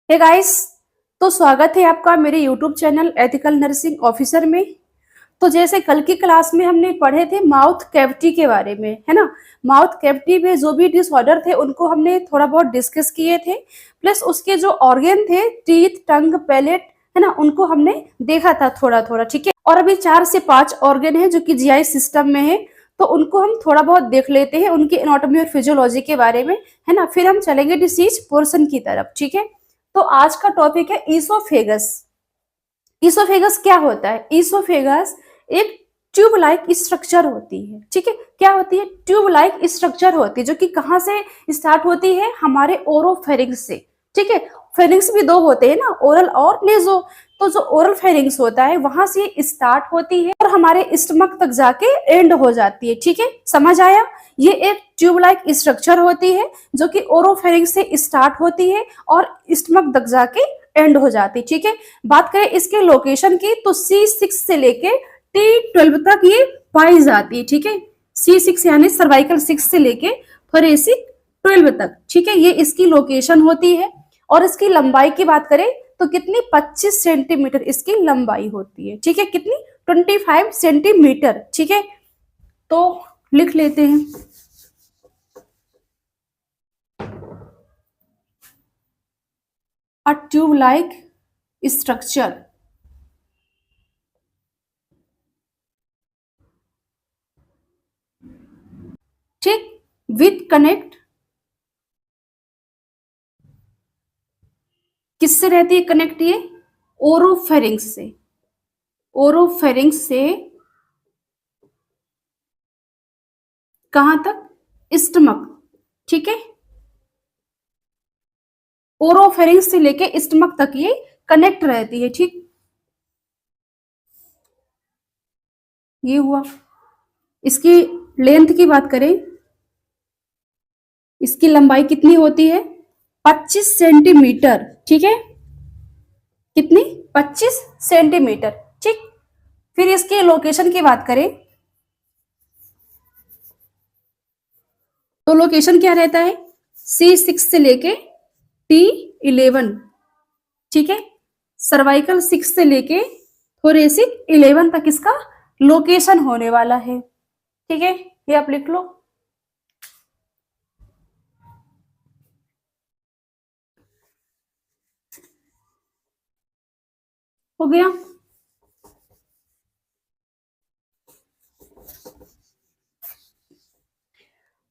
Hey guys. तो स्वागत है आपका मेरे YouTube channel ethical nursing officer में। तो जैसे कल की क्लास में हमने पढ़े थे माउथ कैविटी के बारे में, है ना। माउथ कैविटी में जो भी डिसऑर्डर थे उनको हमने थोड़ा बहुत डिस्कस किए थे, प्लस उसके जो ऑर्गन थे टीथ, टंग, पैलेट, है ना, उनको हमने देखा था थोड़ा थोड़ा। ठीक है, और अभी 4 से 5 ऑर्गन है जो कि जीआई सिस्टम में है, तो उनको हम थोड़ा बहुत देख लेते हैं उनकी एनाटॉमी और फिजियोलॉजी के बारे में, है ना। फिर हम चलेंगे डिसीज पोर्शन की तरफ। ठीक है, तो आज का टॉपिक है ईसोफेगस। ईसोफेगस क्या होता है? ईसोफेगस एक ट्यूब लाइक स्ट्रक्चर होती है। ठीक है, क्या होती है? ट्यूब लाइक स्ट्रक्चर होती है, जो कि कहाँ से स्टार्ट होती है? हमारे ओरोफेरिंग्स से। ठीक है, फेरिंग्स भी दो होते हैं ना, ओरल और नेजो। तो जो ओरल फेरिंग्स होता है वहां से स्टार्ट होती है और हमारे स्टमक तक जाके एंड हो जाती है। ठीक है, समझ आया? ये एक ट्यूब लाइक स्ट्रक्चर होती है जो कि ओरोफेरिंग्स से स्टार्ट होती है और स्टमक तक जाके एंड हो जाती है। ठीक है, बात करें इसके लोकेशन की तो C6 से लेके T12 तक ये पाई जाती है। ठीक है, C6 यानी सर्वाइकल 6 से लेके थोरेसिक 12 तक। ठीक है, ये इसकी लोकेशन होती है। और इसकी लंबाई की बात करें तो कितनी? 25 सेंटीमीटर इसकी लंबाई होती है। ठीक है, कितनी? 25 सेंटीमीटर। ठीक है, तो लिख लेते हैं। A tube like structure ठीक विथ कनेक्ट किससे रहती है कनेक्ट? ये ओरोफेरिंग्स से। ओरोफेरिंग्स से कहां तक? स्टमक। ठीक है, ओरोफेरिंग्स से लेके स्टमक तक ये कनेक्ट रहती है। ठीक, ये हुआ। इसकी लेंथ की बात करें, इसकी लंबाई कितनी होती है? 25 सेंटीमीटर। ठीक है, कितनी? 25 सेंटीमीटर। ठीक, फिर इसके लोकेशन की बात करें तो लोकेशन क्या रहता है? C6 से लेके T11। ठीक है, सर्वाइकल 6 से लेके थोरेसिक 11 तक इसका लोकेशन होने वाला है। ठीक है, ये आप लिख लो। हो गया।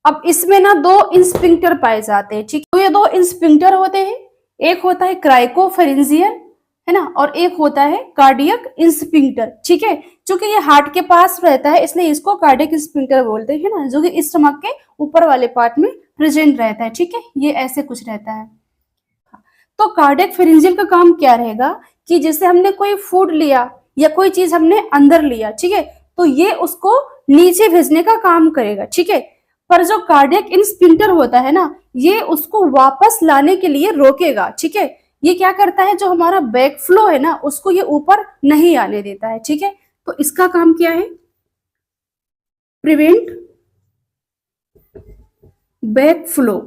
अब इसमें ना दो इंस्पिंक्टर पाए जाते हैं। ठीक, तो ये दो इंस्पिंक्टर होते हैं, एक होता है क्राइकोफेरेंजियल, है ना, और एक होता है कार्डियक इंस्पिंक्टर। ठीक है, क्योंकि ये हार्ट के पास रहता है इसलिए इसको कार्डियक इंस्पिंक्टर बोलते हैं ना, जो कि स्टमक के ऊपर वाले पार्ट में प्रेजेंट रहता है। ठीक है, ये ऐसे कुछ रहता है। तो कार्डियक फेरेंजियल का काम क्या रहेगा कि जैसे हमने कोई फूड लिया या कोई चीज हमने अंदर लिया, ठीक है, तो ये उसको नीचे भेजने का काम करेगा। ठीक है, पर जो कार्डियक इंस्पिंक्टर होता है ना, ये उसको वापस लाने के लिए रोकेगा। ठीक है, ये क्या करता है? जो हमारा बैक फ्लो है ना, उसको ये ऊपर नहीं आने देता है। ठीक है, तो इसका काम क्या है? Prevent back flow.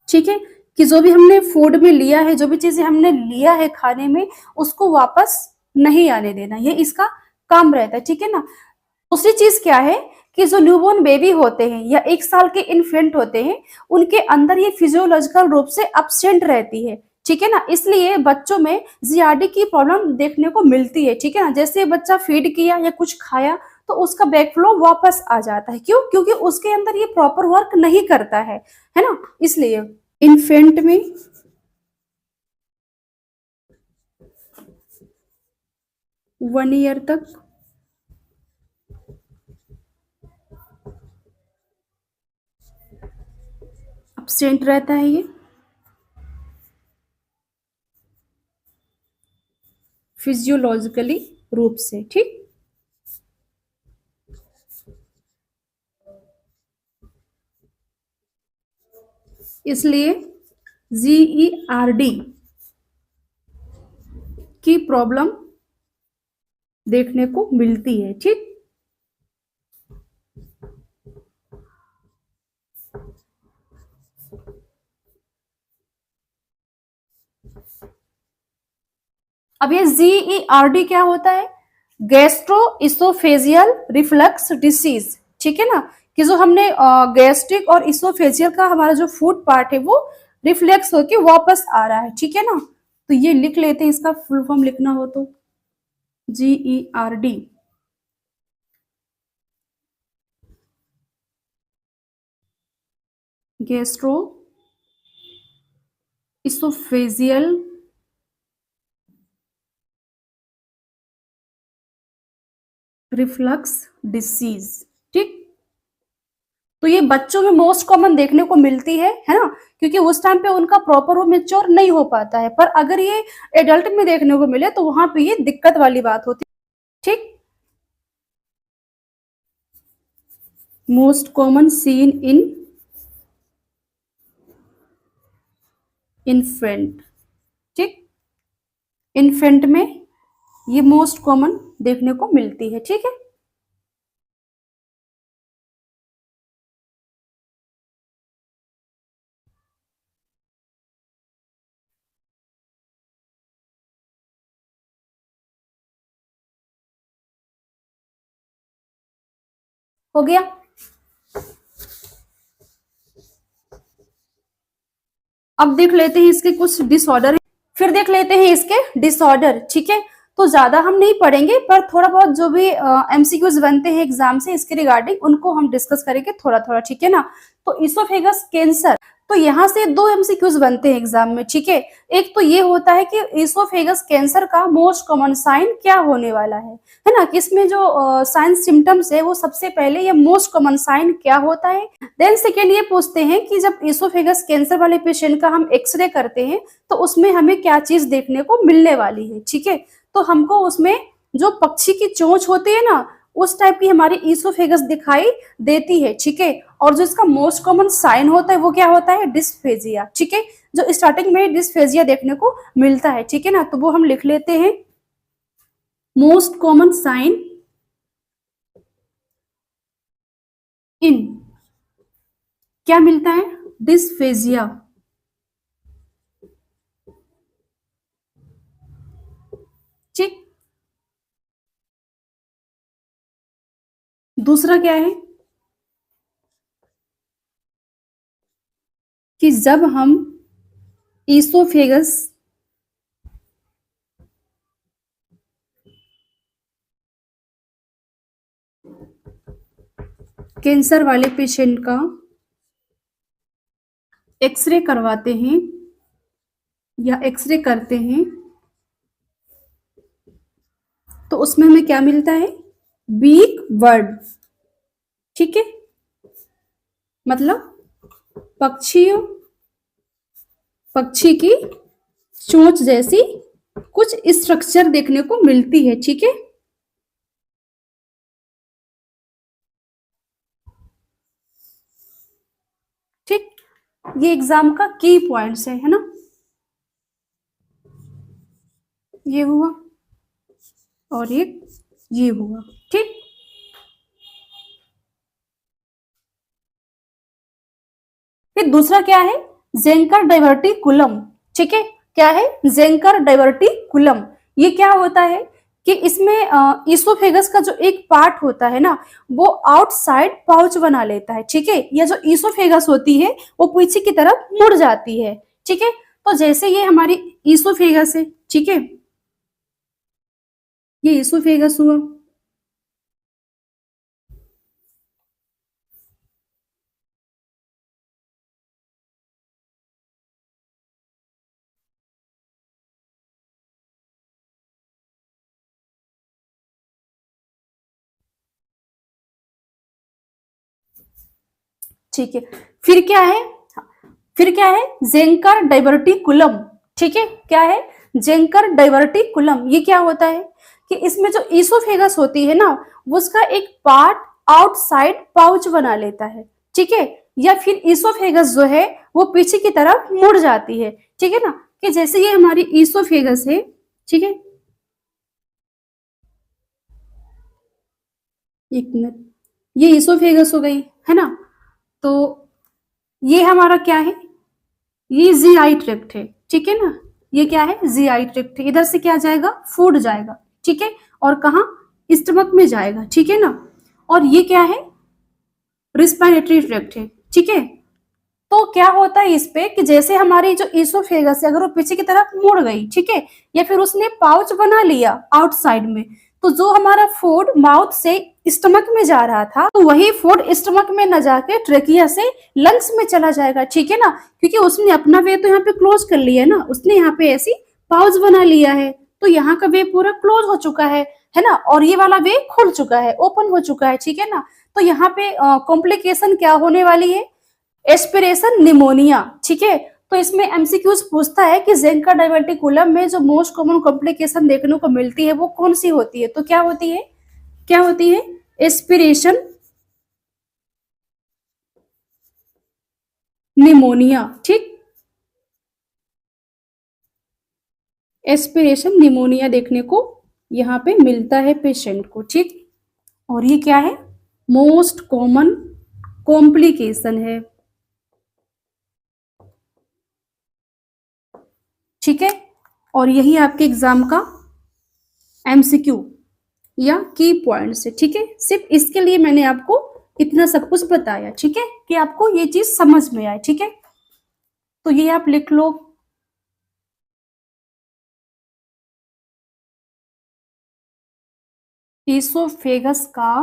ठीक है, कि जो भी हमने फूड में लिया है, जो भी चीजें हमने लिया है खाने में, उसको वापस नहीं आने देना, ये इसका काम रहता है। ठीक है ना। दूसरी चीज क्या है कि जो न्यूबॉर्न बेबी होते हैं या 1 साल के इन्फेंट होते हैं, उनके अंदर ये फिजियोलॉजिकल रूप से अब्सेंट रहती है। ठीक है ना, इसलिए बच्चों में जीआरडी की प्रॉब्लम देखने को मिलती है। ठीक है ना, जैसे बच्चा फीड किया या कुछ खाया तो उसका बैकफ्लो वापस आ जाता है। क्यों? क्योंकि उसके अंदर ये प्रॉपर वर्क नहीं करता है ना, इसलिए इन्फेंट में 1 ईयर तक अब्सेंट रहता है ये फिजियोलॉजिकली रूप से। ठीक, इसलिए जीईआरडी की प्रॉब्लम देखने को मिलती है। ठीक, अब ये GERD क्या होता है? गैस्ट्रो इसोफेजियल रिफ्लक्स डिसीज, ठीक है ना, कि जो हमने गैस्ट्रिक और इसोफेजियल का हमारा जो फूड पार्ट है वो रिफ्लेक्स होके वापस आ रहा है, ठीक है ना। तो ये लिख लेते हैं, इसका फुल फॉर्म लिखना हो तो GERD। Gastro oesophageal reflux disease, ठीक। तो ये बच्चों में मोस्ट कॉमन देखने को मिलती है ना, क्योंकि उस टाइम पे उनका प्रॉपर वो मेच्योर नहीं हो पाता है। पर अगर ये एडल्ट में देखने को मिले तो वहां पे ये दिक्कत वाली बात होती है, ठीक। Most common seen in infant, ठीक। इन्फेंट में ये मोस्ट कॉमन देखने को मिलती है, ठीक है। हो गया। अब देख लेते हैं इसके कुछ डिसऑर्डर, फिर देख लेते हैं इसके डिसऑर्डर, ठीक है। तो ज्यादा हम नहीं पढ़ेंगे, पर थोड़ा बहुत जो भी एमसीक्यूज बनते हैं एग्जाम से इसके रिगार्डिंग उनको हम डिस्कस करेंगे थोड़ा थोड़ा, ठीक है ना। तो इसोफेगस कैंसर, तो यहाँ से दो एमसीक्यूज बनते हैं एग्जाम में, ठीक है। एक तो ये होता है कि इसोफेगस कैंसर का मोस्ट कॉमन साइन क्या होने वाला है ना, कि इसमें जो साइन सिम्टम्स है वो सबसे पहले ये मोस्ट कॉमन साइन क्या होता है। देन सेकेंड ये पूछते हैं कि जब इसोफेगस कैंसर वाले पेशेंट का हम एक्सरे करते हैं तो उसमें हमें क्या चीज देखने को मिलने वाली है, ठीक है। तो हमको उसमें जो पक्षी की चोंच होती है ना, उस टाइप की हमारी इसोफेगस दिखाई देती है, ठीक है। और जो इसका मोस्ट कॉमन साइन होता है वो क्या होता है? डिस्फेजिया, ठीक है। जो स्टार्टिंग में डिस्फेजिया देखने को मिलता है, ठीक है ना। तो वो हम लिख लेते हैं, मोस्ट कॉमन साइन इन क्या मिलता है? डिस्फेजिया, ठीक। दूसरा क्या है कि जब हम इसोफेगस कैंसर वाले पेशेंट का एक्सरे करवाते हैं या एक्सरे करते हैं तो उसमें हमें क्या मिलता है? वीक वर्ड, ठीक है। मतलब पक्षियों पक्षी की चोंच जैसी कुछ स्ट्रक्चर देखने को मिलती है, ठीक है। ठीक, ये एग्जाम का की पॉइंट्स है ना। ये हुआ और ये हुआ, ठीक। फिर दूसरा क्या है? जेंकर डाइवर्टिकुलम, ठीक है। क्या है? जेंकर डाइवर्टिकुलम। ये क्या होता है कि इसमें इसोफेगस का जो एक पार्ट होता है ना, वो आउटसाइड पाउच बना लेता है, ठीक है। या जो इसोफेगस होती है वो पीछे की तरफ मुड़ जाती है, ठीक है। तो जैसे ये हमारी इसोफेगस है, ठीक है, ये इसोफेगस हुआ। ठीक है, फिर क्या है? फिर क्या है? जेंकर डाइवर्टिकुलम, ठीक है। क्या है? जेंकर डाइवर्टिकुलम। ये क्या होता है कि इसमें जो इसोफेगस होती है ना, वो उसका एक पार्ट आउटसाइड पाउच बना लेता है, ठीक है। या फिर इसोफेगस जो है वो पीछे की तरफ मुड़ जाती है, ठीक है ना। कि जैसे ये हमारी इसोफेगस है, ठीक है, एक मिनट, ये इसोफेगस हो गई है ना। तो ये हमारा क्या है? ये जीआई ट्रैक्ट है, ठीक है ना। ये क्या है, जीआई ट्रैक्ट। इधर से क्या जाएगा, फूड जाएगा, ठीक है, और कहाँ, स्टमक में जाएगा, ठीक है ना। और ये क्या है, रिस्पिरेटरी ट्रैक्ट है, ठीक है। तो क्या होता है इस पे कि जैसे हमारी जो ईसोफेगस है अगर वो पीछे की तरफ मुड़ गई, ठीक है, या फिर उसने पाउच बना लिया आउटसाइड में, तो जो हमारा फूड माउथ से स्टमक में जा रहा था, तो वही फूड स्टमक में न जाके ट्रेकिया से लंग्स में चला जाएगा, ठीक है ना, क्योंकि उसने अपना वे तो यहाँ पे क्लोज कर लिया है ना, उसने यहाँ पे ऐसी पाउच बना लिया है, तो यहाँ का वे पूरा क्लोज हो चुका है ना, और ये वाला वे खुल चुका है, ओपन हो चुका है, ठीक है ना। तो यहाँ पे कॉम्प्लिकेशन क्या होने वाली है, एस्पिरेशन निमोनिया, ठीक है। तो इसमें एमसीक्यूज पूछता है कि जेंका डाइवर्टिकुलम में जो मोस्ट कॉमन कॉम्प्लिकेशन देखने को मिलती है वो कौन सी होती है, तो क्या होती है, क्या होती है, एस्पिरेशन निमोनिया, ठीक, एस्पिरेशन निमोनिया देखने को यहाँ पे मिलता है पेशेंट को, ठीक। और ये क्या है, मोस्ट कॉमन कॉम्प्लिकेशन है, ठीक है। और यही आपके एग्जाम का एमसीक्यू या की पॉइंट्स है, ठीक है। सिर्फ इसके लिए मैंने आपको इतना सब कुछ बताया, ठीक है, कि आपको ये चीज समझ में आए, ठीक है। तो ये आप लिख लो, ईसोफेगस का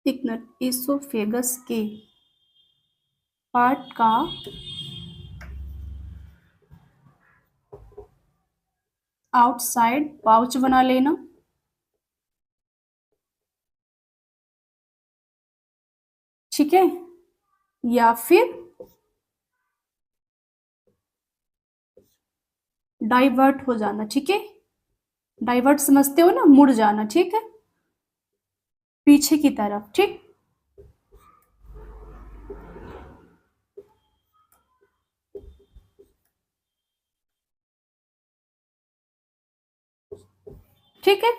एक मिनट, ईसोफेगस के पार्ट का आउटसाइड पाउच बना लेना, ठीक है, या फिर डाइवर्ट हो जाना, ठीक है, डाइवर्ट समझते हो ना, मुड़ जाना, ठीक है, पीछे की तरफ, ठीक। ठीक है,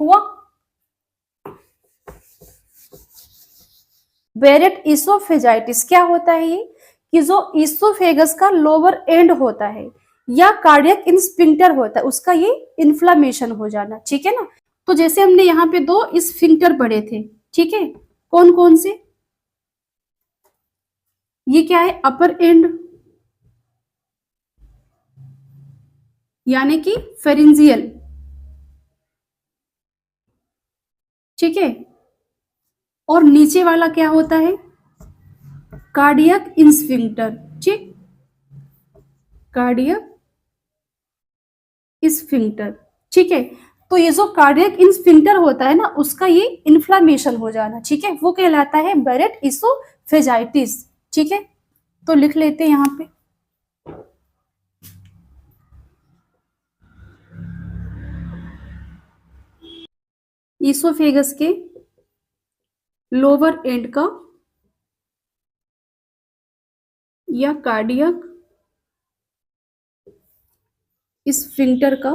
हुआ। बेरेट इसोफेजाइटिस क्या होता है, ये कि जो इसोफेगस का लोअर एंड होता है या कार्डियक इंस्फिंक्टर होता है उसका ये इन्फ्लामेशन हो जाना, ठीक है ना। तो जैसे हमने यहाँ पे दो स्फिंक्टर पढ़े थे, ठीक है, कौन कौन से, ये क्या है, अपर एंड यानी कि फेरिंजियल, ठीक है, और नीचे वाला क्या होता है, कार्डियक इंस्फिंक्टर, ठीक, कार्डियक स्फिंक्टर, ठीक है। तो ये जो कार्डियक इंस्फिंक्टर होता है ना उसका ये इन्फ्लामेशन हो जाना, ठीक है, वो कहलाता है बेरेट इसोफेजाइटिस, ठीक है। तो लिख लेते हैं यहाँ पे, इसोफेगस के लोअर एंड का या कार्डियक स्फिंक्टर का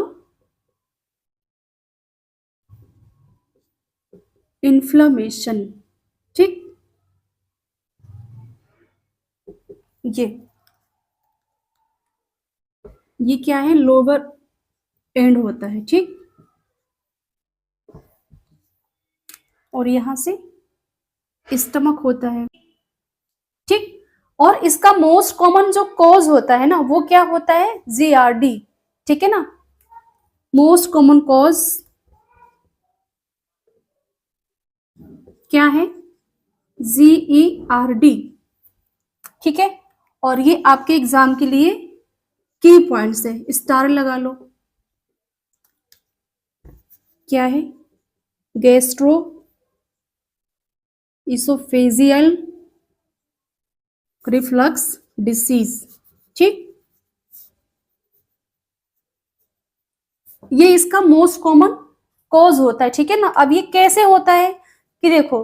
इन्फ्लामेशन, ठीक, ये क्या है, लोअर एंड होता है, ठीक, और यहां से स्टमक होता है, ठीक। और इसका मोस्ट कॉमन जो कॉज होता है ना वो क्या होता है, जीआरडी, ठीक है ना, मोस्ट कॉमन कॉज क्या है, जीईआरडी, ठीक है। और ये आपके एग्जाम के लिए की पॉइंट्स है, स्टार लगा लो, क्या है, गैस्ट्रो इसोफेजियल रिफ्लक्स डिसीज, ठीक, ये इसका मोस्ट कॉमन कॉज होता है, ठीक है ना। अब ये कैसे होता है कि देखो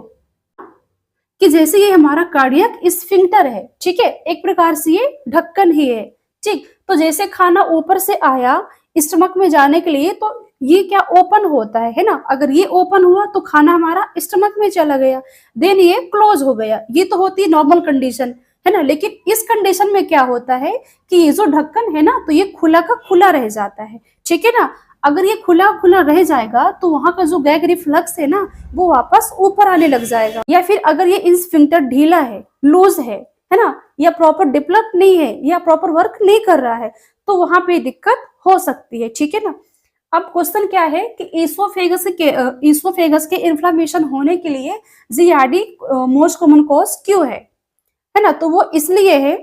कि जैसे ये हमारा कार्डियक स्फिंक्टर है, ठीक है, एक प्रकार से ये ढक्कन ही है, ठीक। तो जैसे खाना ऊपर से आया स्टमक में जाने के लिए, तो ये क्या ओपन होता है ना। अगर ये ओपन हुआ तो खाना हमारा स्टमक में चला गया, देन ये क्लोज हो गया। ये तो होती है नॉर्मल कंडीशन, है ना। लेकिन इस कंडीशन में क्या होता है कि ये जो ढक्कन है ना, तो ये खुला का खुला रह जाता है, ठीक है ना। अगर ये खुला खुला रह जाएगा तो वहां का जो गैग रिफ्लक्स है ना, वो वापस ऊपर आने लग जाएगा। या फिर अगर ये स्फिंक्टर ढीला है, लूज है ना, या प्रॉपर डेवलप नहीं है, या प्रॉपर वर्क नहीं कर रहा है, तो वहां पे दिक्कत हो सकती है, ठीक है ना। अब क्वेश्चन क्या है कि ईसोफेगस के इन्फ्लामेशन होने के लिए जीआरडी मोस्ट कॉमन कॉज क्यों है ना। तो वो इसलिए है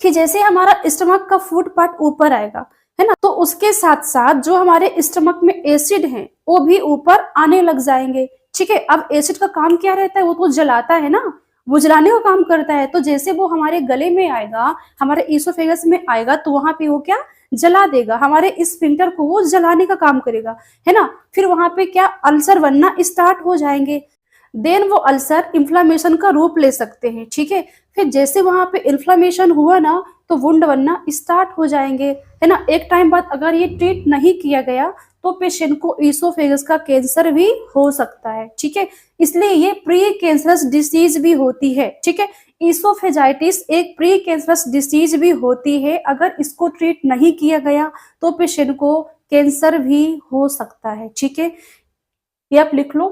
कि जैसे हमारा स्टमक का फूड पार्ट ऊपर आएगा, है ना, तो उसके साथ साथ जो हमारे स्टमक में एसिड है वो भी ऊपर आने लग जाएंगे, ठीक है। अब एसिड का काम क्या रहता है, वो तो जलाता है ना, वो जलाने का काम करता है। तो जैसे वो हमारे गले में आएगा, हमारे ईसोफेगस में आएगा, तो वहां पे वो क्या जला देगा, हमारे इस स्फिंक्टर को वो जलाने का काम करेगा, है ना। फिर वहां पे क्या अल्सर बनना स्टार्ट हो जाएंगे, देन वो अल्सर इन्फ्लामेशन का रूप ले सकते हैं, ठीक है। फिर जैसे वहां पे इन्फ्लामेशन हुआ ना, तो वुंड बनना स्टार्ट हो जाएंगे, है ना। एक टाइम बाद अगर ये ट्रीट नहीं किया गया तो पेशेंट को ईसोफेगस का कैंसर भी हो सकता है, ठीक है। इसलिए ये प्री कैंसरस डिसीज भी होती है, ठीक है। ईसोफेजाइटिस एक प्री कैंसरस डिसीज भी होती है। अगर इसको ट्रीट नहीं किया गया तो पेशेंट को कैंसर भी हो सकता है, ठीक है। ये आप लिख लो।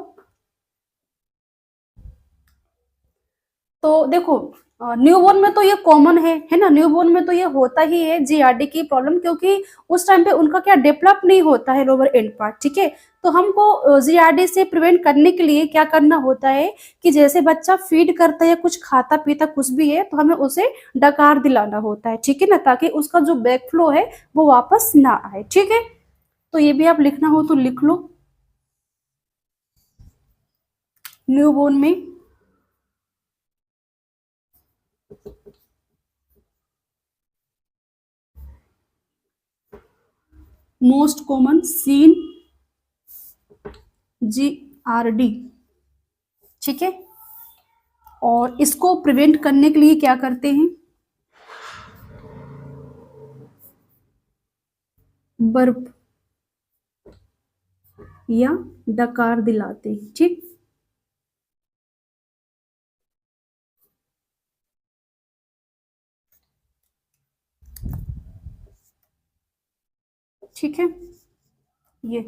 तो देखो, न्यूबॉर्न में तो ये कॉमन है ना। न्यूबॉर्न में तो ये होता ही है जीआरडी की प्रॉब्लम, क्योंकि उस टाइम पे उनका क्या डेवलप नहीं होता है लोअर एंड पार्ट, ठीक है। तो हमको जीआरडी से प्रिवेंट करने के लिए क्या करना होता है कि जैसे बच्चा फीड करता है या कुछ खाता पीता कुछ भी है, तो हमें उसे डकार दिलाना होता है, ठीक है ना, ताकि उसका जो बैक फ्लो है वो वापस ना आए, ठीक है। तो ये भी आप लिखना हो तो लिख लो। न्यूबॉर्न में मोस्ट कॉमन सीन जीआरडी, ठीक है। और इसको प्रिवेंट करने के लिए क्या करते हैं, बर्फ या डकार दिलाते हैं, ठीक। ठीक है, ये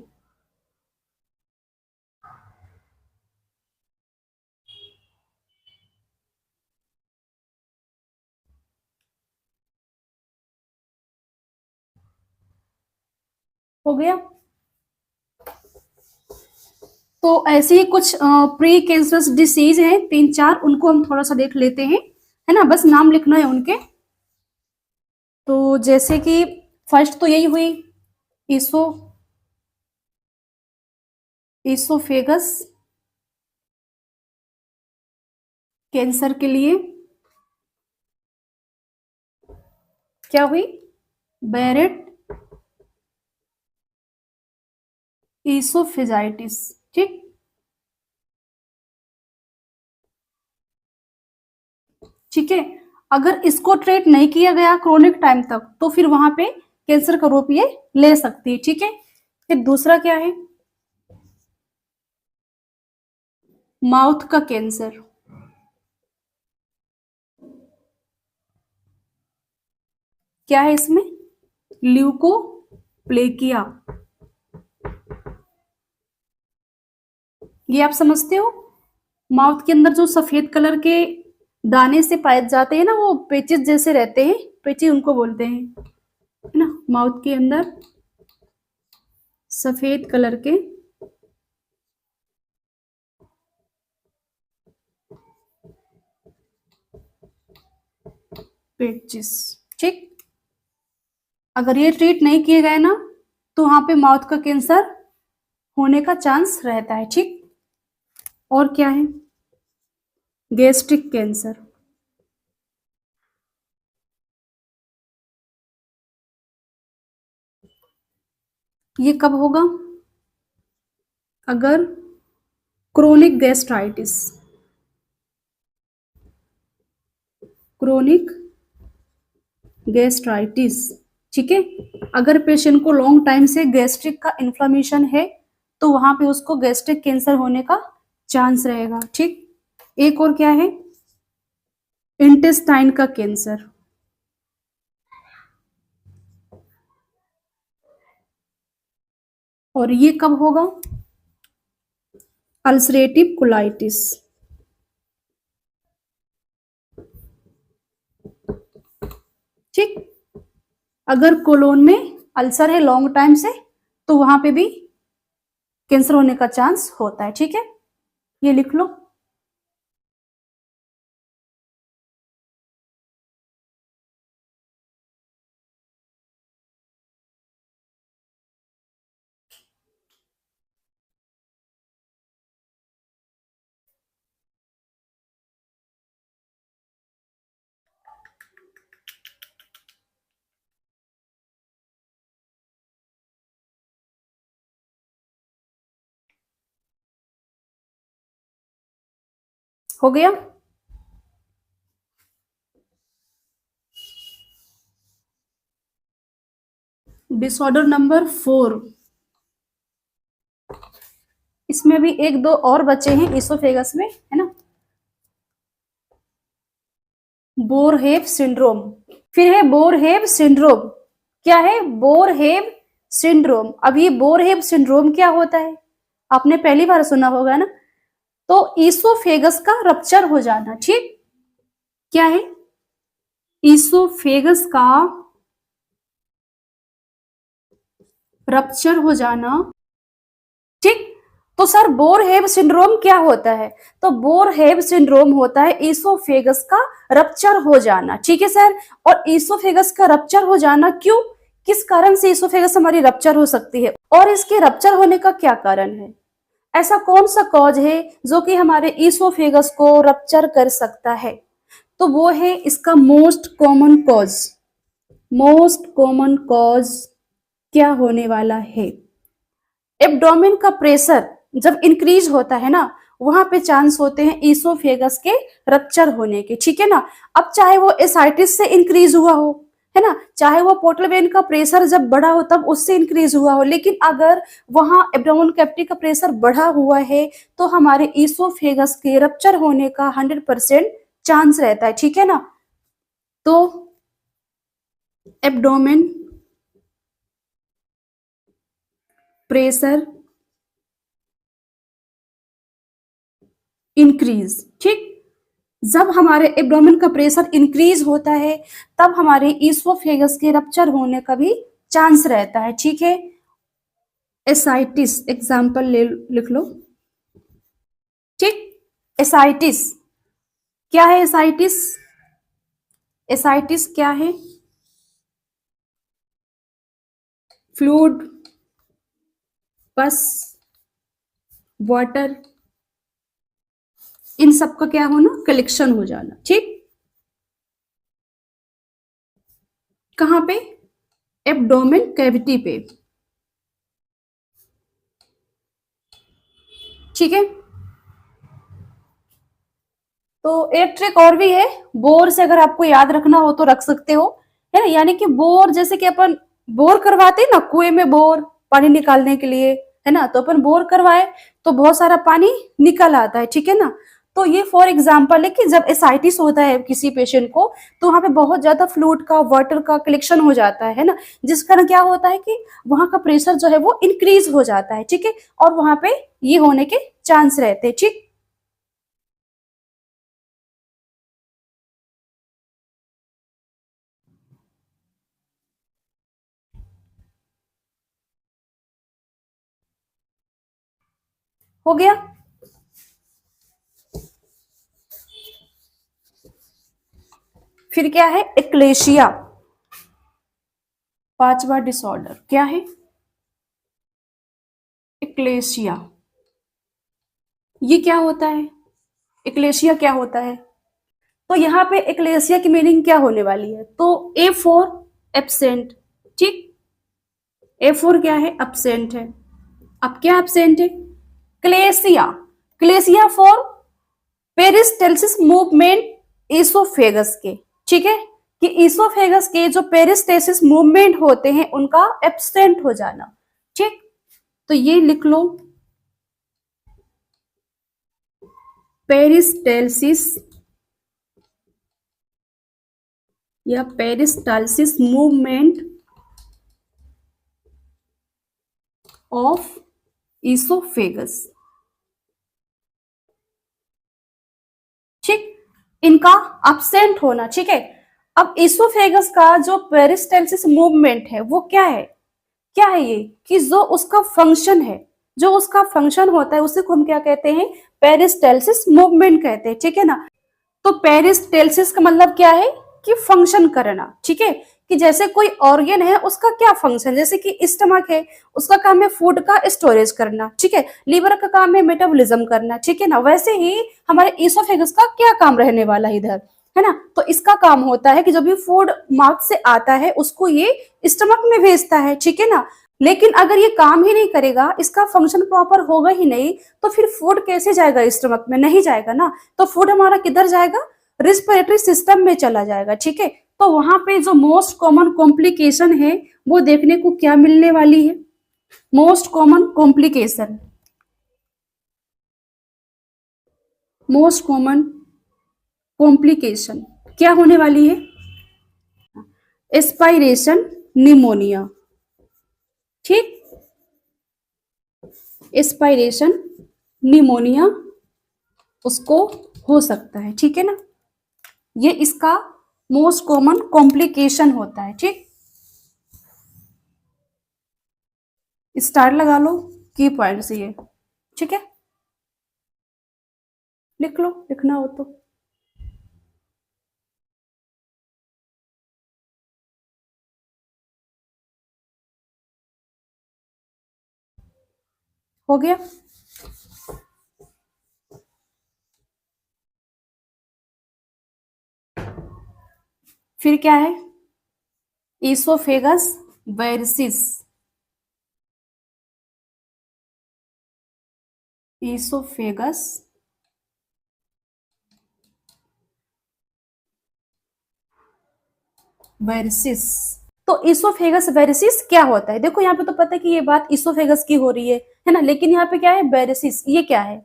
हो गया। तो ऐसे ही कुछ प्री कैंसरस डिसीज है 3-4, उनको हम थोड़ा सा देख लेते हैं, है ना। बस नाम लिखना है उनके। तो जैसे कि फर्स्ट तो यही हुई ईसो ईसोफेगस कैंसर के लिए क्या हुई, बैरेट ईसोफेजाइटिस, ठीक। ठीक है। अगर इसको ट्रीट नहीं किया गया क्रोनिक टाइम तक, तो फिर वहां पे कैंसर का रूप ये ले सकती है, ठीक है। फिर दूसरा क्या है, माउथ का कैंसर। क्या है इसमें, ल्यूकोप्लेकिया। ये आप समझते हो, माउथ के अंदर जो सफेद कलर के दाने से पाए जाते हैं ना, वो पेचेस जैसे रहते हैं, पेची उनको बोलते हैं, है ना। माउथ के अंदर सफेद कलर के पेचेस, ठीक। अगर ये ट्रीट नहीं किए गए ना, तो वहां पे माउथ का कैंसर होने का चांस रहता है, ठीक। और क्या है, गैस्ट्रिक कैंसर। ये कब होगा, अगर क्रोनिक गैस्ट्राइटिस, क्रोनिक गैस्ट्राइटिस ठीक है। अगर पेशेंट को लॉन्ग टाइम से गैस्ट्रिक का इन्फ्लामेशन है तो वहां पे उसको गैस्ट्रिक कैंसर होने का चांस रहेगा। ठीक, एक और क्या है, इंटेस्टाइन का कैंसर। और ये कब होगा, अल्सरेटिव कोलाइटिस। ठीक, अगर कोलोन में अल्सर है लॉन्ग टाइम से तो वहां पे भी कैंसर होने का चांस होता है। ठीक है, ये लिख लो। हो गया। डिसऑर्डर नंबर 4, इसमें भी एक दो और बचे हैं इसोफेगस में, है ना। बोरहेव सिंड्रोम, फिर है बोरहेव सिंड्रोम। क्या है, बोरहेव सिंड्रोम। अब ये बोरहेव सिंड्रोम क्या होता है, आपने पहली बार सुना होगा ना। तो ईसोफेगस का रप्चर हो जाना। ठीक, क्या है, ईसोफेगस का रप्चर हो जाना। ठीक, तो सर बोरहेव सिंड्रोम क्या होता है, तो बोरहेव सिंड्रोम होता है ईसोफेगस का रप्चर हो जाना। ठीक है सर, और ईसोफेगस का रप्चर हो जाना क्यों, किस कारण से ईसोफेगस हमारी रप्चर हो सकती है और इसके रप्चर होने का क्या कारण है, ऐसा कौन सा कॉज है जो कि हमारे ईसोफेगस को रप्चर कर सकता है। तो वो है इसका most common cause. Most common cause क्या होने वाला है, एब्डोमेन का प्रेशर जब इंक्रीज होता है ना, वहां पे चांस होते हैं ईसोफेगस के रप्चर होने के। ठीक है ना, अब चाहे वो एसाइटिस से इंक्रीज हुआ हो, है ना, चाहे वो पोर्टल वेन का प्रेशर जब बढ़ा हो तब उससे इंक्रीज हुआ हो, लेकिन अगर वहां एब्डोमेन कैविटी का प्रेशर बढ़ा हुआ है तो हमारे ईसोफेगस के रप्चर होने का 100% चांस रहता है। ठीक है ना, तो एब्डोमेन प्रेशर इंक्रीज। ठीक, जब हमारे एब्डोमेन का प्रेशर इंक्रीज होता है तब हमारे ईसोफेगस के रप्चर होने का भी चांस रहता है। ठीक है, एसाइटिस एग्जाम्पल ले लिख लो। ठीक, एसाइटिस क्या है, एसाइटिस, एसाइटिस क्या है, फ्लूइड, पस, वाटर, इन सब का क्या होना, कलेक्शन हो जाना। ठीक, कहां पे, एब्डोमेन कैविटी पे। ठीक है, तो एक ट्रिक और भी है, बोर से अगर आपको याद रखना हो तो रख सकते हो, है ना। यानी कि बोर जैसे कि अपन बोर करवाते हैं ना, कुएं में बोर पानी निकालने के लिए, है ना, तो अपन बोर करवाए तो बहुत सारा पानी निकल आता है। ठीक है ना, तो ये फॉर एग्जाम्पल है कि जब एसाइटिस होता है किसी पेशेंट को तो वहां पे बहुत ज्यादा फ्लूइड का, वाटर का कलेक्शन हो जाता है ना, जिस कारण क्या होता है कि वहां का प्रेशर जो है वो इंक्रीज हो जाता है। ठीक है, और वहां पे ये होने के चांस रहते हैं। ठीक, हो गया। फिर क्या है, एक्लेशिया, पांचवा डिसऑर्डर क्या है, एक्लेशिया। ये क्या होता है, एक्लेशिया क्या होता है, तो यहाँ पे एक्लेशिया की मीनिंग क्या होने वाली है, तो ए फॉर एब्सेंट। ठीक, ए फॉर क्या है, एब्सेंट है। अब क्या एब्सेंट है, क्लेशिया, क्लेशिया फॉर पेरिस्टेल्सिस मूवमेंट एसोफेगस के। ठीक है, कि ईसोफेगस के जो पेरिस्टेसिस मूवमेंट होते हैं उनका एब्सेंट हो जाना। ठीक, तो ये लिख लो, पेरिस्टेल्सिस या पेरिस्टाल्सिस मूवमेंट ऑफ ईसोफेगस। ठीक, इनका एब्सेंट होना। ठीक है, अब ईसोफेगस का जो पेरिस्टाल्सिस मूवमेंट है वो क्या है, क्या है ये, कि जो उसका फंक्शन है, जो उसका फंक्शन होता है उसी को हम क्या कहते हैं, पेरिस्टाल्सिस मूवमेंट कहते हैं। ठीक है ना, तो पेरिस्टाल्सिस का मतलब क्या है, कि फंक्शन करना। ठीक है, कि जैसे कोई ऑर्गन है उसका क्या फंक्शन, जैसे कि स्टमक है, उसका काम है फूड का स्टोरेज करना। ठीक है, लीवर का काम है मेटाबॉलिज्म करना। ठीक है ना, वैसे ही हमारे ईसोफेगस का क्या काम रहने वाला है इधर, है ना, तो इसका काम होता है कि जब भी फूड माउथ से आता है उसको ये स्टमक में भेजता है। ठीक है ना, लेकिन अगर ये काम ही नहीं करेगा, इसका फंक्शन प्रॉपर होगा ही नहीं, तो फिर फूड कैसे जाएगा स्टमक में, नहीं जाएगा ना, तो फूड हमारा किधर जाएगा, रिस्पिरेटरी सिस्टम में चला जाएगा। ठीक है, तो वहां पे जो मोस्ट कॉमन कॉम्प्लिकेशन है वो देखने को क्या मिलने वाली है, most common complication, most common complication क्या होने वाली है, एस्पायरेशन निमोनिया। ठीक, एस्पायरेशन निमोनिया उसको हो सकता है। ठीक है ना, ये इसका मोस्ट कॉमन कॉम्प्लिकेशन होता है। ठीक, स्टार लगा लो की पॉइंट से ये। ठीक है, लिख लो, लिखना हो तो। हो गया, फिर क्या है, ईसोफेगस वेरिसिस, ईसोफेगस वेरिसिस। तो ईसोफेगस वेरिसिस क्या होता है, देखो यहाँ पे तो पता है कि ये बात ईसोफेगस की हो रही है ना, लेकिन यहाँ पे क्या है, वेरिसिस, ये क्या है,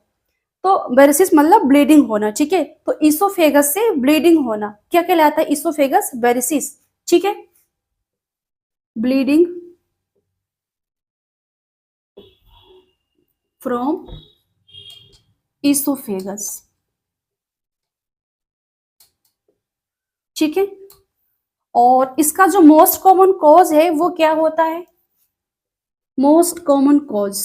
तो वेरिसिस मतलब ब्लीडिंग होना। ठीक है, तो ईसोफेगस से ब्लीडिंग होना क्या कहलाता है, ईसोफेगस वेरिसिस। ठीक है, ब्लीडिंग फ्रॉम ईसोफेगस। ठीक है, और इसका जो मोस्ट कॉमन कॉज है वो क्या होता है, मोस्ट कॉमन कॉज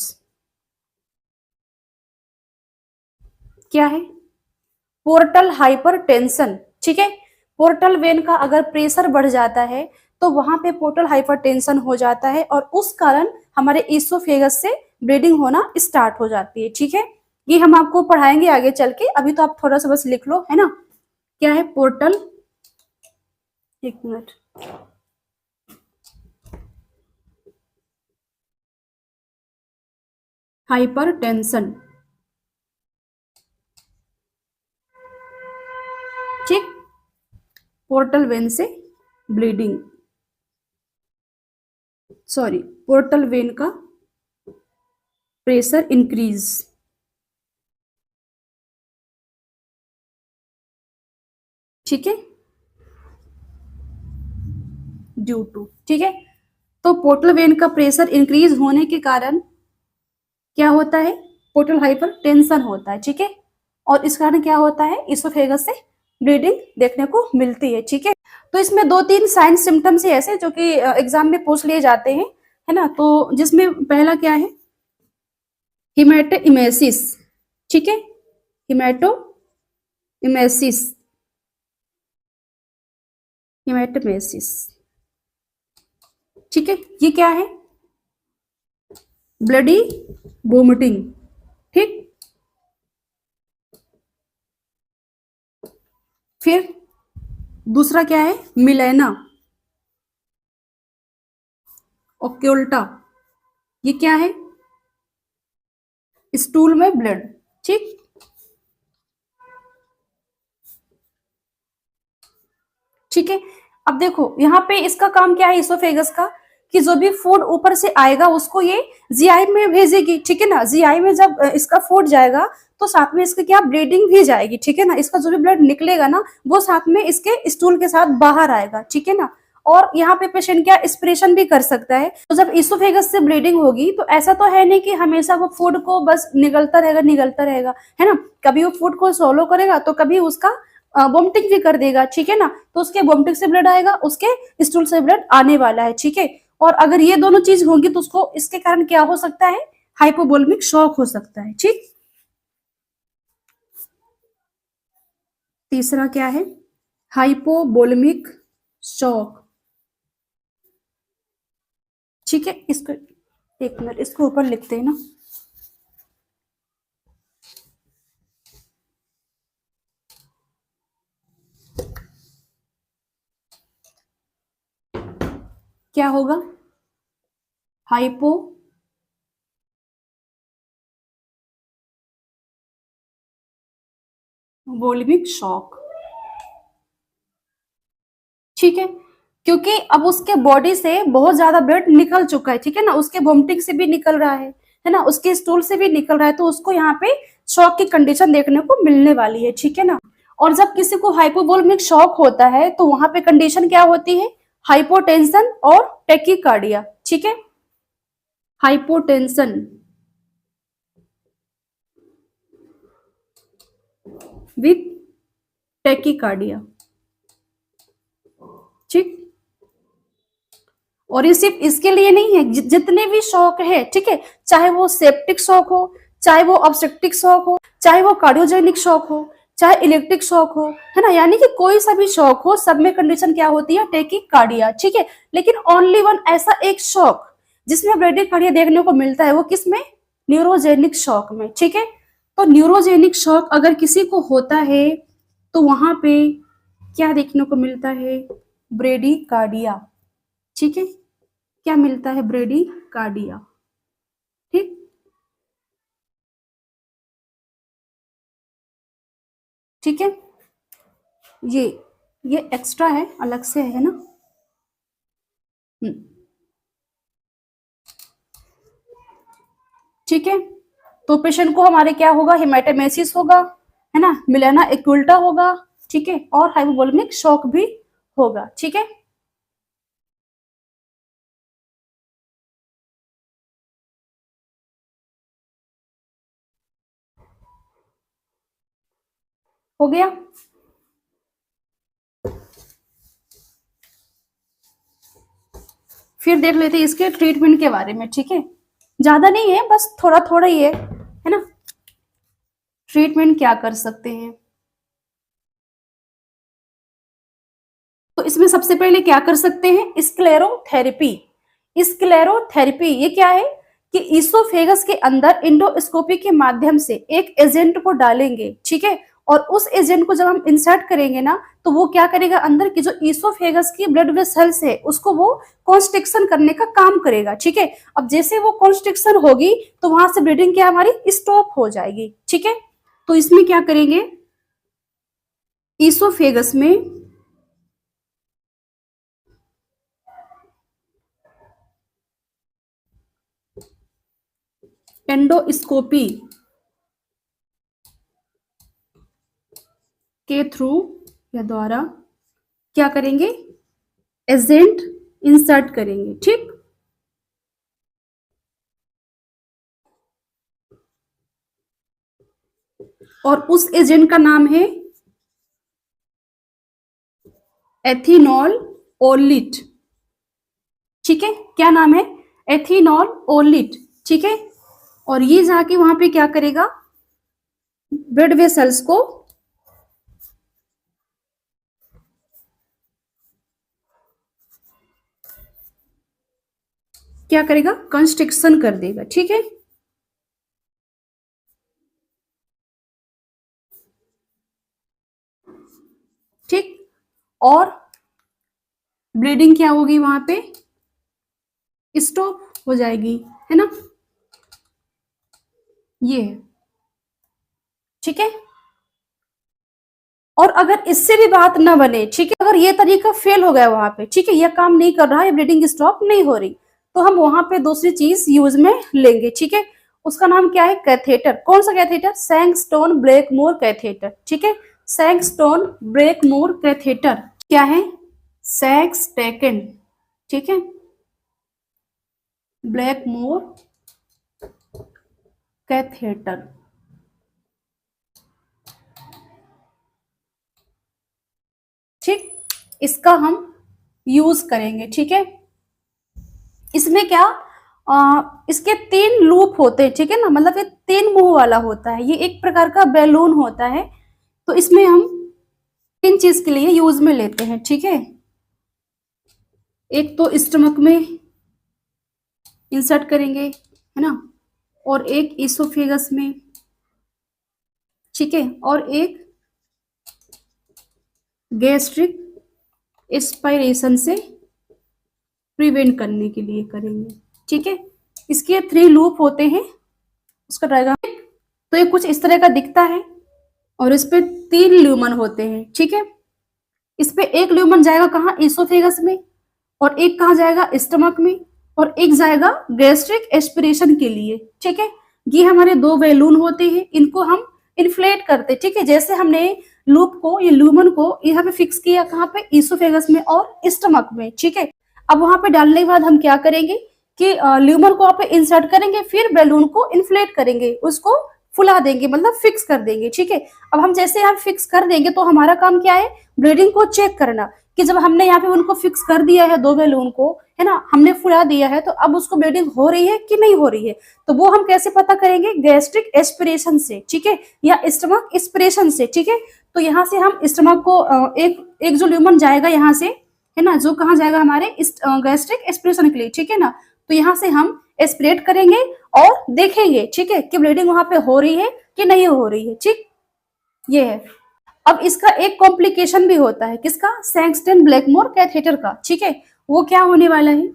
क्या है, पोर्टल हाइपरटेंशन। ठीक है, पोर्टल वेन का अगर प्रेशर बढ़ जाता है तो वहां पे पोर्टल हाइपरटेंशन हो जाता है और उस कारण हमारे ईसोफेगस से ब्लीडिंग होना स्टार्ट हो जाती है। ठीक है, ये हम आपको पढ़ाएंगे आगे चल के, अभी तो आप थोड़ा सा बस लिख लो, है ना, क्या है पोर्टल, एक मिनट, हाइपरटेंशन। ठीक, पोर्टल वेन से ब्लीडिंग, सॉरी, पोर्टल वेन का प्रेशर इंक्रीज। ठीक है, ड्यू टू, ठीक है, तो पोर्टल वेन का प्रेशर इंक्रीज होने के कारण क्या होता है, पोर्टल हाइपर टेंशन होता है। ठीक है, और इस कारण क्या होता है, इसोफेगस से ब्लीडिंग देखने को मिलती है। ठीक है, तो इसमें दो तीन साइन सिम्टम्स है ऐसे जो कि एग्जाम में पूछ लिए जाते हैं, है ना, तो जिसमें पहला क्या है, हिमेटोइमेसिस। ठीक है, हिमेटोइमेसिस, हिमेटोमेसिस। ठीक है, ये क्या है, ब्लडी वोमिटिंग। ठीक, फिर दूसरा क्या है, मिलेना ओक्यूल्टा, ये क्या है, स्टूल में ब्लड। ठीक, ठीक है, अब देखो यहाँ पे इसका काम क्या है इसोफेगस का, कि जो भी फूड ऊपर से आएगा उसको ये जीआई में भेजेगी, ठीक है ना। जीआई में जब इसका फूड जाएगा तो साथ में इसकी क्या ब्लीडिंग भी जाएगी, ठीक है ना। इसका जो भी ब्लड निकलेगा ना वो साथ में इसके स्टूल के साथ बाहर आएगा, ठीक है ना। और यहाँ पे पेशेंट क्या एक्सप्रेशन भी कर सकता है। तो जब इसोफेगस से ब्लीडिंग होगी तो ऐसा तो है नहीं कि हमेशा वो फूड को बस निगलता रहेगा, है ना। कभी वो फूड को सोलो करेगा तो कभी उसका वोमिटिंग भी कर देगा, ठीक है ना। तो उसके वोमिटिंग से ब्लड आएगा, उसके स्टूल से ब्लड आने वाला है, ठीक है। और अगर ये दोनों चीज होंगी तो उसको इसके कारण क्या हो सकता है, हाइपोवोलेमिक शॉक हो सकता है, ठीक। तीसरा क्या है, हाइपोवोलेमिक शॉक, ठीक है। इसको एक मिनट इसको ऊपर लिखते हैं ना। क्या होगा, हाइपो वोल्विक शॉक, ठीक है। क्योंकि अब उसके बॉडी से बहुत ज्यादा ब्लड निकल चुका है, ठीक है ना। उसके वोमिटिंग से भी निकल रहा है ना, उसके स्टूल से भी निकल रहा है, तो उसको यहाँ पे शॉक की कंडीशन देखने को मिलने वाली है, ठीक है ना। और जब किसी को हाइपोवोलेमिक शॉक होता है तो वहां पे कंडीशन क्या होती है, हाइपोटेंशन और टेकिकार्डिया, ठीक है। हाइपोटेंशन विथ टेकिकार्डिया, ठीक। और ये सिर्फ इसके लिए नहीं है, जितने भी शौक है, ठीक है, चाहे वो सेप्टिक शौक हो, चाहे वो ऑब्स्ट्रक्टिव शौक हो, चाहे वो कार्डियोजेनिक शौक हो, चाहे इलेक्ट्रिक शौक हो, है ना। यानी कि कोई सा भी शौक हो, सब में कंडीशन क्या होती है, टेकिकार्डिया, ठीक है। लेकिन ओनली वन ऐसा एक शौक जिसमें ब्रेडिकार्डिया देखने को मिलता है, वो किसमें, न्यूरोजेनिक शौक में, ठीक है। तो न्यूरोजेनिक शौक अगर किसी को होता है तो वहां पे क्या देखने को मिलता है, ब्रेडिकार्डिया, ठीक है। क्या मिलता है, ब्रेडी कार्डिया, ठीक। ठीक है, ये ये एक्स्ट्रा है, अलग से है ना। हम्म, ठीक है। तो पेशेंट को हमारे क्या होगा, हेमाटोमेसिस होगा, है ना, मिलाना एक्युल्टा होगा, ठीक है। और हाइपोवोलेमिक शॉक भी होगा, ठीक है। हो गया। फिर देख लेते हैं इसके ट्रीटमेंट के बारे में, ठीक है। ज्यादा नहीं है, बस थोड़ा थोड़ा ही है ना। ट्रीटमेंट क्या कर सकते हैं, तो इसमें सबसे पहले क्या कर सकते हैं, स्क्लेरोथेरेपी। स्क्लेरोथेरेपी ये क्या है, कि इसोफेगस के अंदर इंडोस्कोपी के माध्यम से एक एजेंट को डालेंगे, ठीक है। और उस एजेंट को जब हम इंसर्ट करेंगे ना तो वो क्या करेगा, अंदर की जो इसोफेगस की ब्लड वेसल्स है उसको वो कॉन्स्ट्रिक्शन करने का काम करेगा, ठीक है। अब जैसे वो कॉन्स्ट्रिक्शन होगी तो वहां से ब्लीडिंग क्या हमारी स्टॉप हो जाएगी, ठीक है। तो इसमें क्या करेंगे, इसोफेगस में एंडोस्कोपी के थ्रू या द्वारा क्या करेंगे, एजेंट इंसर्ट करेंगे, ठीक। और उस एजेंट का नाम है एथिनॉल ओलिट, ठीक है। क्या नाम है, एथिनॉल ओलिट, ठीक है। और ये जाके वहां पे क्या करेगा, ब्लड वेसल्स को क्या करेगा, कंस्ट्रिक्शन कर देगा, ठीक है। ठीक। और ब्लीडिंग क्या होगी वहां पे, स्टॉप हो जाएगी, है ना। ये है, ठीक है। और अगर इससे भी बात ना बने, ठीक है, अगर ये तरीका फेल हो गया वहां पे, ठीक है, ये काम नहीं कर रहा है, ब्लीडिंग स्टॉप नहीं हो रही, तो हम वहां पे दूसरी चीज यूज में लेंगे, ठीक है। उसका नाम क्या है? कैथेटर। कौन सा कैथेटर? सैंगस्टोन ब्लैकमोर कैथेटर, ठीक है। सैंगस्टोन ब्लैकमोर कैथेटर क्या है? सैक्सटेकन, ठीक है, ब्लैकमोर कैथेटर। ठीक, इसका हम यूज करेंगे, ठीक है। इसमें क्या, इसके 3 लूप होते हैं, ठीक है ना, मतलब ये 3 मुंह वाला होता है, ये एक प्रकार का बैलून होता है। तो इसमें हम 3 चीज के लिए यूज में लेते हैं, ठीक है। एक तो स्टमक में इंसर्ट करेंगे, है ना, और एक इसोफेगस में, ठीक है, और एक गैस्ट्रिक एस्पायरेशन से प्रिवेंट करने के लिए करेंगे, ठीक है। इसके 3 लूप होते हैं, उसका डायग्राम तो ये कुछ इस तरह का दिखता है, और इस पे 3 ल्यूमन होते हैं, ठीक है। इस पे एक ल्यूमन जाएगा कहाँ? इसोफेगस में, और एक कहाँ जाएगा? स्टमक में, और एक जाएगा गैस्ट्रिक एस्पिरेशन के लिए, ठीक है। ये हमारे 2 बैलून होते हैं, इनको हम इन्फ्लेट करते, ठीक है। जैसे हमने लूप को, ये ल्यूमन को यहाँ पे फिक्स किया, कहाँ पे? इसोफेगस में और स्टमक में, ठीक है। अब वहां पे डालने के बाद हम क्या करेंगे कि ल्यूमन को वहां पे इंसर्ट करेंगे, फिर बैलून को इन्फ्लेट करेंगे, उसको फुला देंगे, मतलब फिक्स कर देंगे, ठीक है। अब हम जैसे यहाँ फिक्स कर देंगे तो हमारा काम क्या है? ब्लीडिंग को चेक करना, कि जब हमने यहाँ पे उनको फिक्स कर दिया है 2 बैलून को, है ना, हमने फुला दिया है, तो अब उसको ब्लीडिंग हो रही है कि नहीं हो रही है, तो वो हम कैसे पता करेंगे? गैस्ट्रिक एस्पिरेशन से, ठीक है, या स्टमक एस्पिरेशन से, ठीक है। तो यहाँ से हम स्टमक को एक जो ल्यूमन जाएगा यहाँ से, है ना, जो कहाँ जाएगा? हमारे गैस्ट्रिक एस्पिरेशन के लिए, ठीक है ना। तो यहाँ से हम एस्पिरेट करेंगे और देखेंगे, ठीक है, कि ब्लीडिंग वहां पे हो रही है कि नहीं हो रही है, ठीक, ये है। अब इसका एक कॉम्प्लिकेशन भी होता है, किसका? सैंगस्टन ब्लैकमोर कैथेटर का, ठीक है। वो क्या होने वाला है?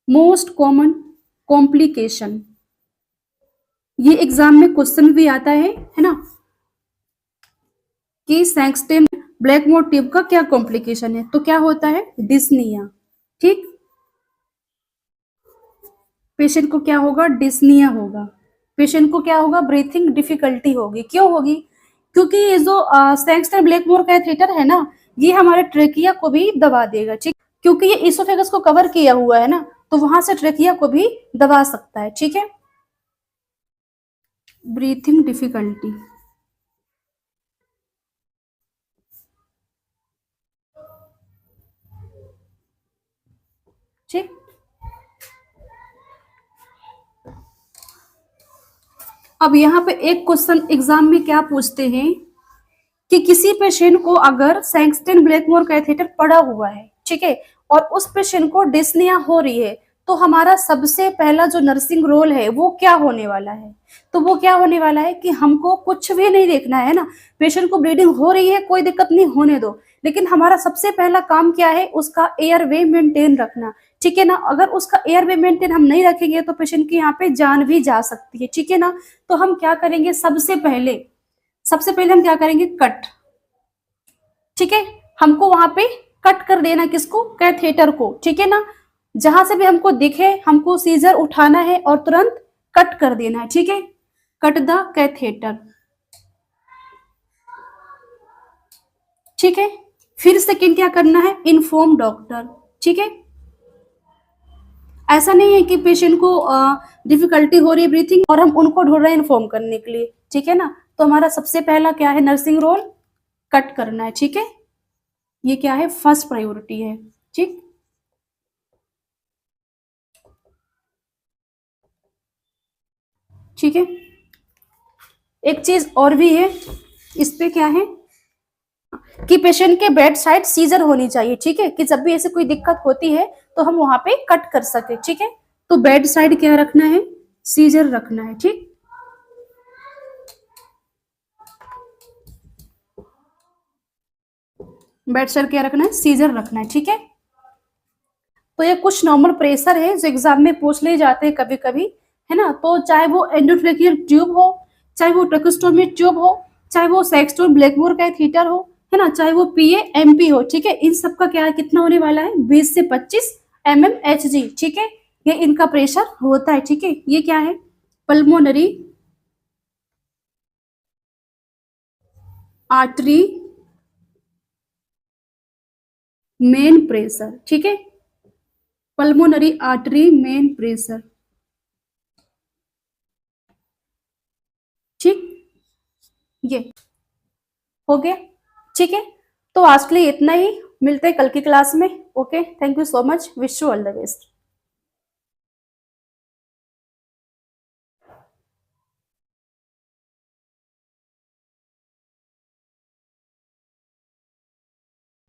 मोस्ट कॉमन कॉम्प्लिकेशन, ये एग्जाम में क्वेश्चन भी आता है ना, कि सैंगस्टन ब्लैकमोर ट्यूब का क्या कॉम्प्लिकेशन है? तो क्या होता है? डिस्निया, ठीक, पेशेंट को क्या होगा? डिस्निया होगा। पेशेंट को क्या होगा? ब्रीथिंग डिफिकल्टी होगी। क्यों होगी? क्योंकि ये जो सैंगस्टन ब्लैकमोर कैथेटर है ना, ये हमारे ट्रेकिया को भी दबा देगा, ठीक, क्योंकि ये इसोफेगस को कवर किया हुआ है ना, तो वहां से ट्रेकिया को भी दबा सकता है, ठीक है। ब्रीथिंग डिफिकल्टी, ठीक। अब यहाँ पे एक क्वेश्चन एग्जाम में क्या पूछते हैं कि किसी पेशेंट को अगर सैंगस्टन ब्लैकमोर कैथेटर पड़ा हुआ है, ठीक है, और उस पेशेंट को डिस्निया हो रही है, तो हमारा सबसे पहला जो नर्सिंग रोल है वो क्या होने वाला है? तो वो क्या होने वाला है कि हमको कुछ भी नहीं देखना है ना, पेशेंट को ब्लीडिंग हो रही है, कोई दिक्कत नहीं, होने दो, लेकिन हमारा सबसे पहला काम क्या है? उसका एयर वे मेंटेन रखना, ठीक है ना। अगर उसका एयर वे मेंटेन हम नहीं रखेंगे तो पेशेंट की यहाँ पे जान भी जा सकती है, ठीक है ना। तो हम क्या करेंगे? सबसे पहले हम क्या करेंगे? कट, ठीक है, हमको वहां पे कट कर देना, किसको? कैथेटर को, ठीक है ना। जहां से भी हमको दिखे, हमको सीजर उठाना है और तुरंत कट कर देना है, ठीक है। कट द कैथेटर, ठीक है। फिर सेकंड क्या करना है? इन्फॉर्म डॉक्टर, ठीक है। ऐसा नहीं है कि पेशेंट को डिफिकल्टी हो रही है ब्रीथिंग और हम उनको ढूंढ रहे हैं इन्फॉर्म करने के लिए, ठीक है ना। तो हमारा सबसे पहला क्या है? नर्सिंग रोल कट करना है, ठीक है। ये क्या है? फर्स्ट प्रायोरिटी है, ठीक। ठीक है, एक चीज और भी है, इस पे क्या है कि पेशेंट के बेड साइड सीजर होनी चाहिए, ठीक है, कि जब भी ऐसे कोई दिक्कत होती है तो हम वहां पे कट कर सके, ठीक है। तो बेड साइड क्या रखना है? सीजर रखना है, ठीक। बेड साइड क्या रखना है? सीजर रखना है, ठीक है। तो ये कुछ नॉर्मल प्रेशर है जो एग्जाम में पूछ ले जाते हैं कभी कभी, है ना। तो चाहे वो एंडोट्रेकियल ट्यूब हो, चाहे वो ट्रेकोस्टोमी ट्यूब हो, चाहे वो सेक्सटोन ब्लैकमोर कैथीटर हो, है ना, चाहे वो पीए एमपी हो, ठीक है, इन सब का क्या कितना होने वाला है, 20 से 25 mmHg, ठीक है, ये इनका प्रेशर होता है, ठीक है। ये क्या है, पल्मोनरी आर्टरी मेन प्रेशर, ठीक है, पल्मोनरी आर्टरी मेन प्रेशर, ठीक, ये हो गया, ठीक है। तो आज के लिए इतना ही, मिलते हैं कल की क्लास में। Okay, thank you so much, wish you all the best.